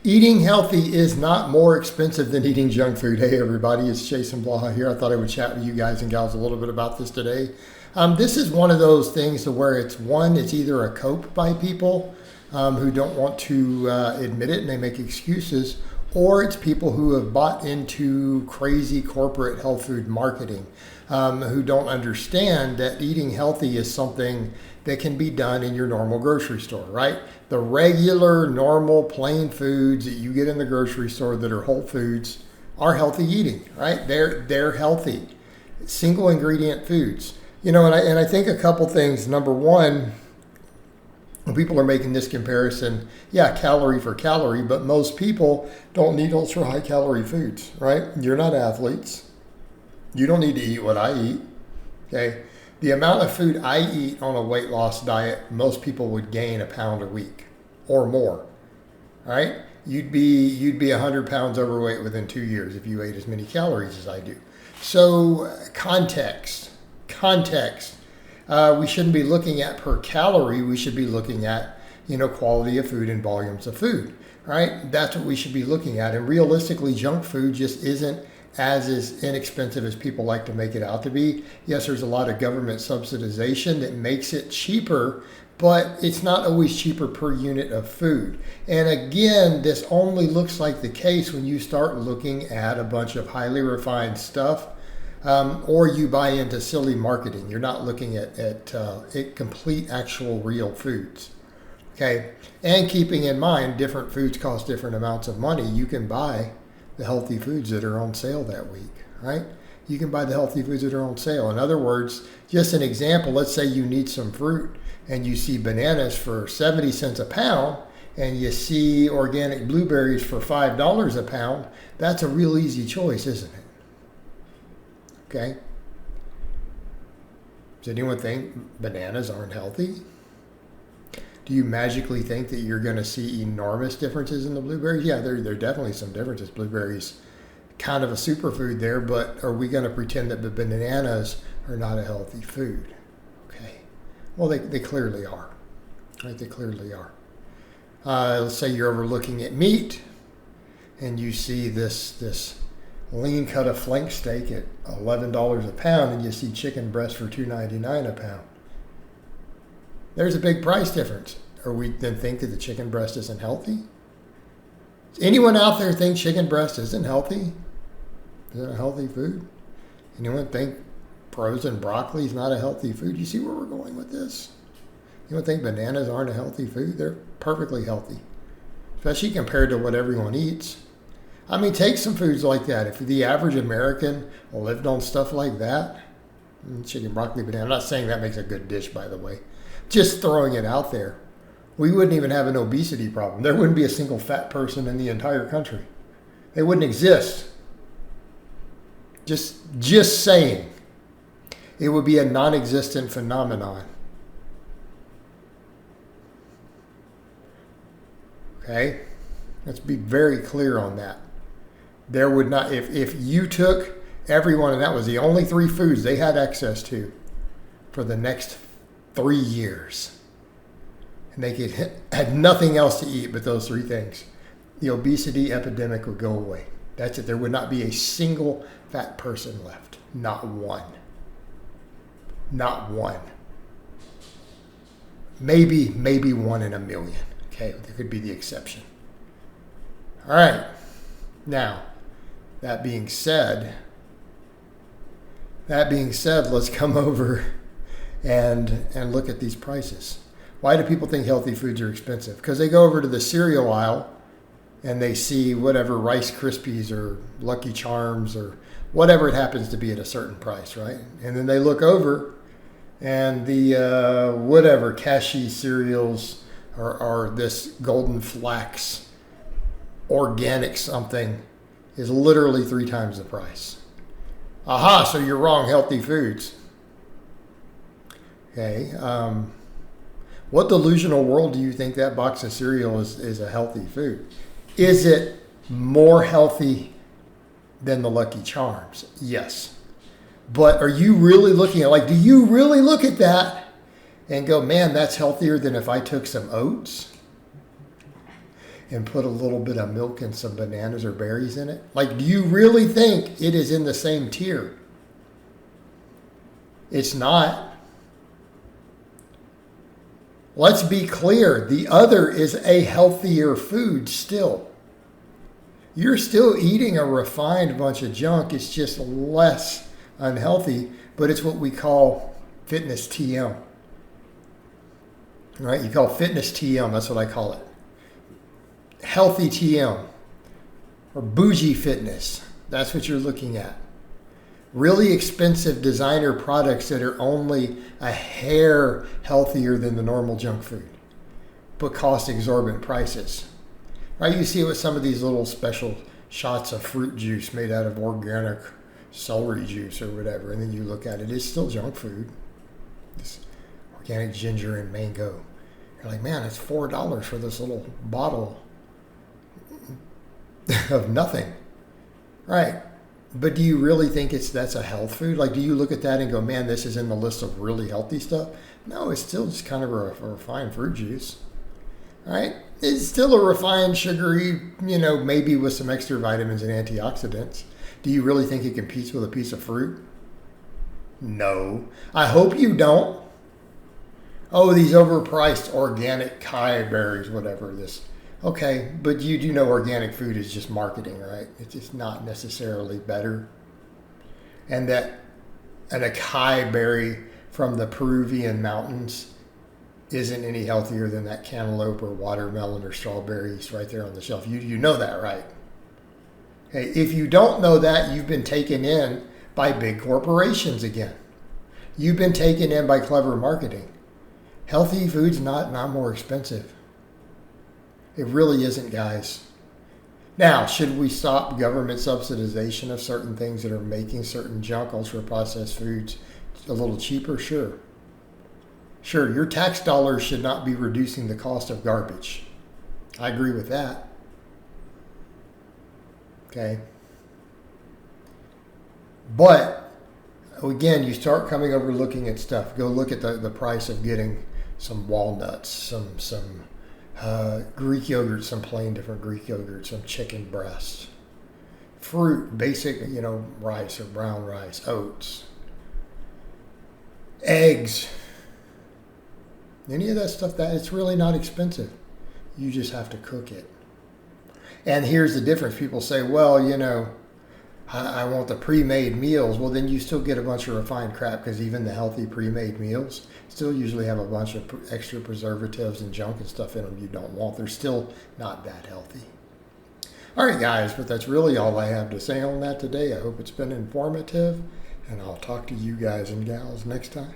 Eating healthy is not more expensive than eating junk food. Hey everybody, it's Jason Blaha here. I thought I would chat with you guys and gals a little bit about this today. This is one of those things to where it's either a cope by people who don't want to admit it and they make excuses, or it's people who have bought into crazy corporate health food marketing, who don't understand that eating healthy is something that can be done in your normal grocery store, right? The regular, normal, plain foods that you get in the grocery store that are whole foods are healthy eating, right? They're healthy, single ingredient foods. You know, and I think a couple things. Number one, when people are making this comparison, yeah, calorie for calorie, but most people don't need ultra high calorie foods, right? You're not athletes. You don't need to eat what I eat, okay? The amount of food I eat on a weight loss diet, most people would gain a pound a week or more, right? You'd be 100 pounds overweight within 2 years if you ate as many calories as I do. So context. We shouldn't be looking at per calorie. We should be looking at, quality of food and volumes of food, right? That's what we should be looking at. And realistically, junk food just isn't as inexpensive as people like to make it out to be. Yes, there's a lot of government subsidization that makes it cheaper, but it's not always cheaper per unit of food. And again, this only looks like the case when you start looking at a bunch of highly refined stuff, or you buy into silly marketing. You're not looking at complete, actual, real foods. Okay, and keeping in mind, different foods cost different amounts of money. You can buy the healthy foods that are on sale that week, right? You can buy the healthy foods that are on sale. In other words, just an example, let's say you need some fruit and you see bananas for 70 cents a pound and you see organic blueberries for $5 a pound. That's a real easy choice, isn't it? Okay. Does anyone think bananas aren't healthy? Do you magically think that you're going to see enormous differences in the blueberries? Yeah, there are definitely some differences. Blueberries, kind of a superfood there, but are we going to pretend that the bananas are not a healthy food? Okay. Well, they clearly are. Right? They clearly are. Let's say you're overlooking at meat and you see this lean cut of flank steak at $11 a pound and you see chicken breast for $2.99 a pound. There's a big price difference. Are we then think that the chicken breast isn't healthy? Does anyone out there think chicken breast isn't healthy? Is it a healthy food? Anyone think frozen broccoli is not a healthy food? You see where we're going with this? Anyone think bananas aren't a healthy food? They're perfectly healthy, especially compared to what everyone eats. I mean, take some foods like that. If the average American lived on stuff like that, chicken, broccoli, banana, I'm not saying that makes a good dish, by the way. Just throwing it out there. We wouldn't even have an obesity problem. There wouldn't be a single fat person in the entire country. They wouldn't exist. Just saying. It would be a non-existent phenomenon. Okay? Let's be very clear on that. There would not, if you took everyone, and that was the only 3 foods they had access to for the next 3 years, and they had nothing else to eat but those 3 things, the obesity epidemic would go away. That's it. There would not be a single fat person left. Not one. Not one. Maybe 1 in a million. Okay, there could be the exception. All right. Now, that being said, let's come over and look at these prices. Why do people think healthy foods are expensive? Because they go over to the cereal aisle and they see whatever Rice Krispies or Lucky Charms or whatever it happens to be at a certain price, right? And then they look over and the whatever Cashy cereals or this Golden Flax organic something is literally 3 times the price. Aha, so you're wrong, healthy foods. Okay, what delusional world do you think that box of cereal is a healthy food? Is it more healthy than the Lucky Charms? Yes. But are you really looking at, do you really look at that and go, man, that's healthier than if I took some oats and put a little bit of milk and some bananas or berries in it? Like, do you really think it is in the same tier? It's not. Let's be clear. The other is a healthier food still. You're still eating a refined bunch of junk. It's just less unhealthy, but it's what we call fitness TM. Right? You call fitness TM. That's what I call it. Healthy TM or bougie fitness. That's what you're looking at. Really expensive designer products that are only a hair healthier than the normal junk food, but cost exorbitant prices. Right? You see it with some of these little special shots of fruit juice made out of organic celery juice or whatever, and then you look at it, it's still junk food. This organic ginger and mango. You're like, man, it's $4 for this little bottle of nothing. Right. But do you really think that's a health food? Like, do you look at that and go, man, this is in the list of really healthy stuff? No, it's still just kind of a refined fruit juice. Right? It's still a refined, sugary, maybe with some extra vitamins and antioxidants. Do you really think it competes with a piece of fruit? No. I hope you don't. Oh, these overpriced organic Kai berries, whatever this. Okay, but you do know organic food is just marketing, right? It's just not necessarily better. And that an acai berry from the Peruvian mountains isn't any healthier than that cantaloupe or watermelon or strawberries right there on the shelf. You know that, right? Okay, if you don't know that, you've been taken in by big corporations again. You've been taken in by clever marketing. Healthy food's not more expensive. It really isn't, guys. Now, should we stop government subsidization of certain things that are making certain junk, ultra-processed foods a little cheaper? Sure. Sure, your tax dollars should not be reducing the cost of garbage. I agree with that. Okay. But, again, you start coming over looking at stuff. Go look at the price of getting some walnuts, some Greek yogurt, some plain different Greek yogurt, some chicken breast, fruit, basic, rice or brown rice, oats, eggs, any of that stuff, that it's really not expensive. You just have to cook it. And here's the difference. People say, well, I want the pre-made meals. Well, then you still get a bunch of refined crap, because even the healthy pre-made meals still usually have a bunch of extra preservatives and junk and stuff in them you don't want. They're still not that healthy. All right, guys, but that's really all I have to say on that today. I hope it's been informative, and I'll talk to you guys and gals next time.